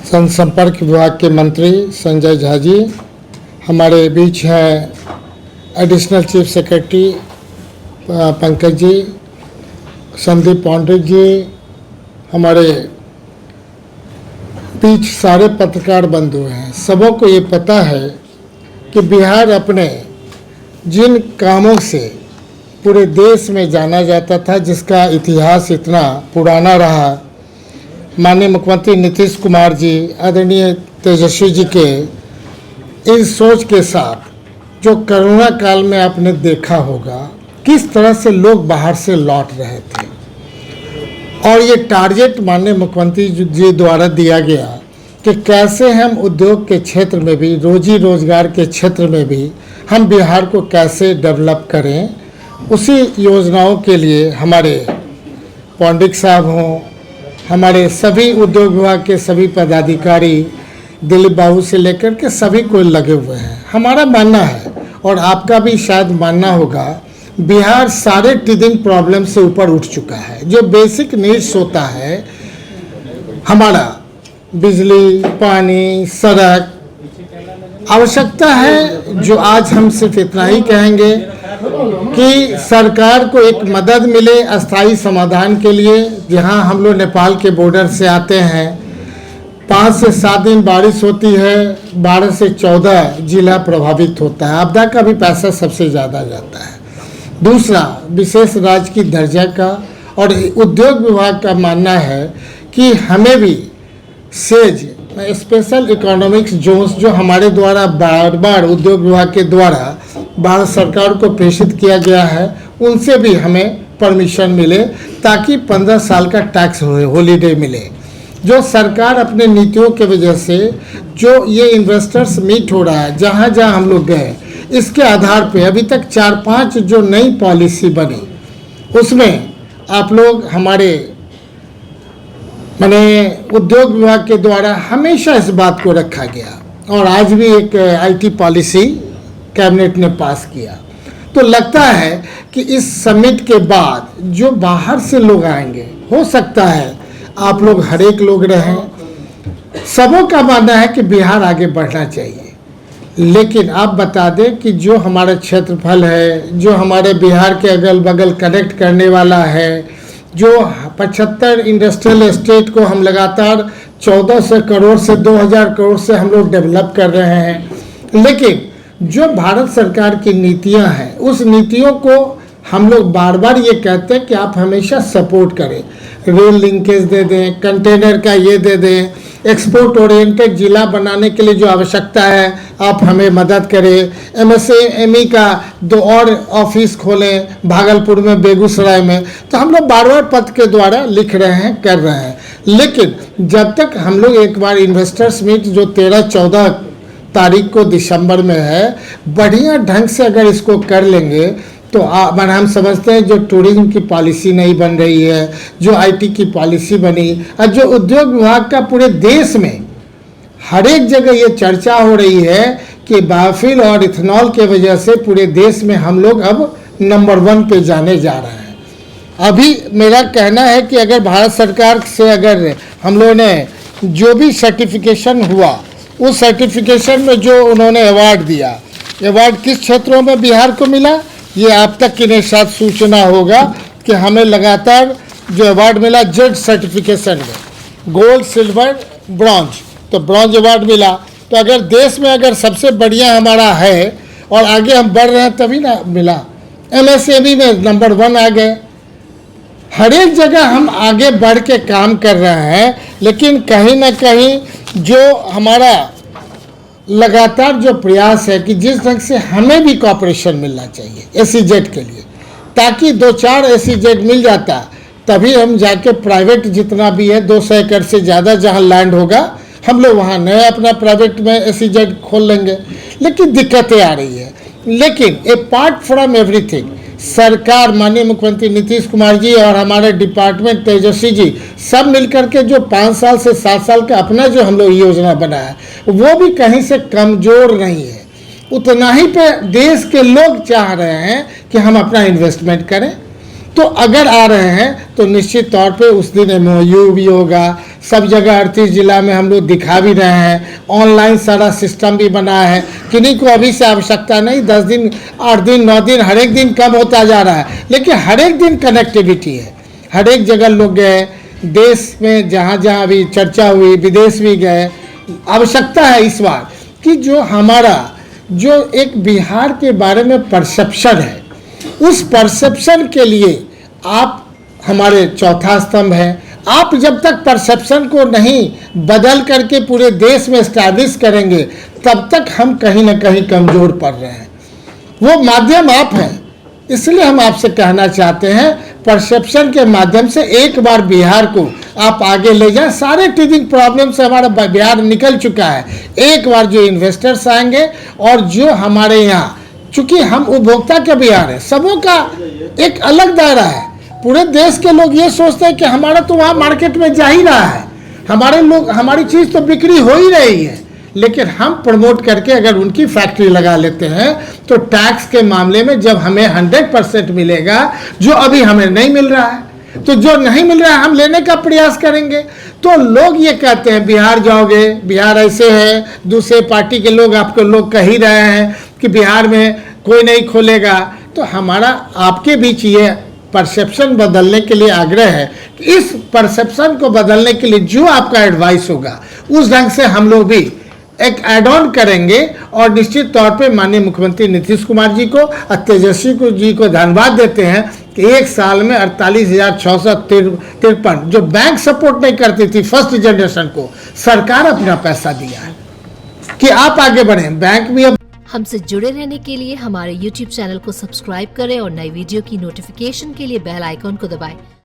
जनसंपर्क विभाग के मंत्री संजय झा जी, हमारे बीच हैं additional chief secretary Pankaj ji, Sandeep पंडित जी, हमारे बीच सारे पत्रकार बंधु हैं। सबों को ये पता है कि बिहार अपने जिन कामों से पूरे देश में जाना जाता था, जिसका इतिहास इतना पुराना रहा, माननीय मुख्यमंत्री नीतीश कुमार जी, आदरणीय तेजस्वी जी के इस सोच के साथ जो कोरोना काल में आपने देखा होगा किस तरह से लोग बाहर से लौट रहे थे, और ये टारगेट माननीय मुख्यमंत्री जी द्वारा दिया गया कि कैसे हम उद्योग के क्षेत्र में भी, रोजी रोजगार के क्षेत्र में भी हम बिहार को कैसे डेवलप करें। उसी योजनाओं के लिए हमारे पंडित साहब हों, हमारे सभी उद्योग विभाग के सभी पदाधिकारी, दिलीप बाबू से लेकर के सभी को लगे हुए हैं। हमारा मानना है और आपका भी शायद मानना होगा, बिहार सारे टीदिंग प्रॉब्लम से ऊपर उठ चुका है। जो बेसिक नीड्स होता है हमारा, बिजली, पानी, सड़क, आवश्यकता है, जो आज हम सिर्फ इतना ही कहेंगे कि सरकार को एक मदद मिले अस्थायी समाधान के लिए। जहां हम लोग नेपाल के बॉर्डर से आते हैं, 5 से 7 दिन बारिश होती है, 12 से 14 जिला प्रभावित होता है। आपदा का भी पैसा सबसे ज़्यादा जाता है। दूसरा, विशेष राज्य की दर्जा का और उद्योग विभाग का मानना है कि हमें भी सेज स्पेशल इकोनॉमिक्स जोन्स जो हमारे द्वारा बार बार उद्योग विभाग के द्वारा भारत सरकार को प्रेषित किया गया है, उनसे भी हमें परमिशन मिले, ताकि 15 साल का टैक्स हॉलीडे मिले। जो सरकार अपने नीतियों के वजह से जो ये इन्वेस्टर्स मीट हो रहा है, जहाँ जहाँ हम लोग गए, इसके आधार पे अभी तक 4-5 जो नई पॉलिसी बनी, उसमें आप लोग हमारे उद्योग विभाग के द्वारा हमेशा इस बात को रखा गया, और आज भी एक आईटी पॉलिसी कैबिनेट ने पास किया। तो लगता है कि इस समिट के बाद जो बाहर से लोग आएंगे, हो सकता है आप लोग हर एक लोग रहें, सबों का मानना है कि बिहार आगे बढ़ना चाहिए। लेकिन आप बता दें कि जो हमारा क्षेत्रफल है, जो हमारे बिहार के अगल बगल कनेक्ट करने वाला है, जो 75 इंडस्ट्रियल एस्टेट को हम लगातार 1400 करोड़ से 2000 करोड़ से हम लोग डेवलप कर रहे हैं, लेकिन जो भारत सरकार की नीतियां हैं, उस नीतियों को हम लोग बार बार ये कहते हैं कि आप हमेशा सपोर्ट करें, रेल लिंकेज दे दें, कंटेनर का ये दे दें, एक्सपोर्ट ओरिएंटेड जिला बनाने के लिए जो आवश्यकता है आप हमें मदद करें, MSME का 2 और ऑफिस खोलें भागलपुर में, बेगूसराय में। तो हम लोग बार बार पत्र के द्वारा लिख रहे हैं, कर रहे हैं। लेकिन जब तक हम लोग एक बार इन्वेस्टर्स मीट जो 13-14 तारीख को दिसंबर में है, बढ़िया ढंग से अगर इसको कर लेंगे तो हम समझते हैं जो टूरिज्म की पॉलिसी नहीं बन रही है, जो आईटी की पॉलिसी बनी, और जो उद्योग विभाग का पूरे देश में हर एक जगह ये चर्चा हो रही है कि बायोफ्यूल और इथेनॉल के वजह से पूरे देश में हम लोग अब नंबर 1 पे जाने जा रहे हैं। अभी मेरा कहना है कि अगर भारत सरकार से अगर हम लोगों ने जो भी सर्टिफिकेशन हुआ, उस सर्टिफिकेशन में जो उन्होंने अवार्ड दिया, अवार्ड किस क्षेत्रों में बिहार को मिला, ये आप तक के साथ सूचना होगा कि हमें लगातार जो अवार्ड मिला जेड सर्टिफिकेशन में, गोल्ड, सिल्वर, ब्रॉन्ज, तो ब्रॉन्ज अवार्ड मिला। तो अगर देश में अगर सबसे बढ़िया हमारा है और आगे हम बढ़ रहे हैं तभी ना मिला। MSME में नंबर 1 आ गए। हर एक जगह हम आगे बढ़ के काम कर रहे हैं, लेकिन कहीं ना कहीं जो हमारा लगातार जो प्रयास है कि जिस ढंग से हमें भी कॉपरेशन मिलना चाहिए SEZ के लिए, ताकि 2-4 SEZ मिल जाता, तभी हम जाके प्राइवेट जितना भी है 200 एकड़ से ज़्यादा जहाँ लैंड होगा, हम लोग वहाँ नए अपना प्राइवेट में SEZ खोल लेंगे। लेकिन दिक्कतें आ रही है। लेकिन अपार्ट फ्रॉम एवरीथिंग, सरकार, माननीय मुख्यमंत्री नीतीश कुमार जी और हमारे डिपार्टमेंट तेजस्वी जी सब मिलकर के जो 5 साल से 7 साल का अपना जो हम लोग योजना बनाया, वो भी कहीं से कमज़ोर नहीं है। उतना ही पे देश के लोग चाह रहे हैं कि हम अपना इन्वेस्टमेंट करें। तो अगर आ रहे हैं तो निश्चित तौर पे उस दिन MOU भी होगा। सब जगह 38 जिला में हम लोग दिखा भी रहे हैं, ऑनलाइन सारा सिस्टम भी बना है। किन्हीं को अभी से आवश्यकता नहीं, 10 दिन 8 दिन 9 दिन हर एक दिन कम होता जा रहा है, लेकिन हर एक दिन कनेक्टिविटी है। हर एक जगह लोग गए, देश में जहाँ जहाँ अभी चर्चा हुई, विदेश भी गए। आवश्यकता है इस बार कि जो हमारा जो एक बिहार के बारे में परसेप्शन है, उस परसेप्शन के लिए आप हमारे चौथा स्तंभ हैं। आप जब तक परसेप्शन को नहीं बदल करके पूरे देश में एस्टैब्लिश करेंगे, तब तक हम कहीं ना कहीं कमज़ोर पड़ रहे हैं। वो माध्यम आप हैं, इसलिए हम आपसे कहना चाहते हैं, परसेप्शन के माध्यम से एक बार बिहार को आप आगे ले जाएं। सारे टीजिंग प्रॉब्लम से हमारा बिहार निकल चुका है। एक बार जो इन्वेस्टर्स आएंगे और जो हमारे यहाँ, चूँकि हम उपभोक्ता के बिहार है, सबों का एक अलग दायरा है। पूरे देश के लोग ये सोचते हैं कि हमारा तो वहाँ मार्केट में जा ही रहा है, हमारे लोग, हमारी चीज़ तो बिक्री हो ही रही है, लेकिन हम प्रमोट करके अगर उनकी फैक्ट्री लगा लेते हैं तो टैक्स के मामले में जब हमें 100% मिलेगा, जो अभी हमें नहीं मिल रहा है, तो जो नहीं मिल रहा है हम लेने का प्रयास करेंगे। तो लोग ये कहते हैं बिहार जाओगे, बिहार ऐसे है, दूसरे पार्टी के लोग आपको लोग कह ही रहे हैं कि बिहार में कोई नहीं खोलेगा। तो हमारा आपके बीच ये परसेप्शन बदलने के लिए आग्रह है कि इस परसेप्शन को बदलने के लिए जो आपका एडवाइस होगा उस ढंग से हम लोग भी एक एड ऑन करेंगे। और निश्चित तौर पे माननीय मुख्यमंत्री नीतीश कुमार जी को और तेजस्वी जी को धन्यवाद देते हैं कि एक साल में 48,653 जो बैंक सपोर्ट नहीं करती थी फर्स्ट जनरेशन को, सरकार अपना पैसा दिया है कि आप आगे बढ़ें। बैंक भी अब हमसे जुड़े रहने के लिए हमारे YouTube चैनल को सब्सक्राइब करें और नई वीडियो की नोटिफिकेशन के लिए बेल आइकॉन को दबाएं।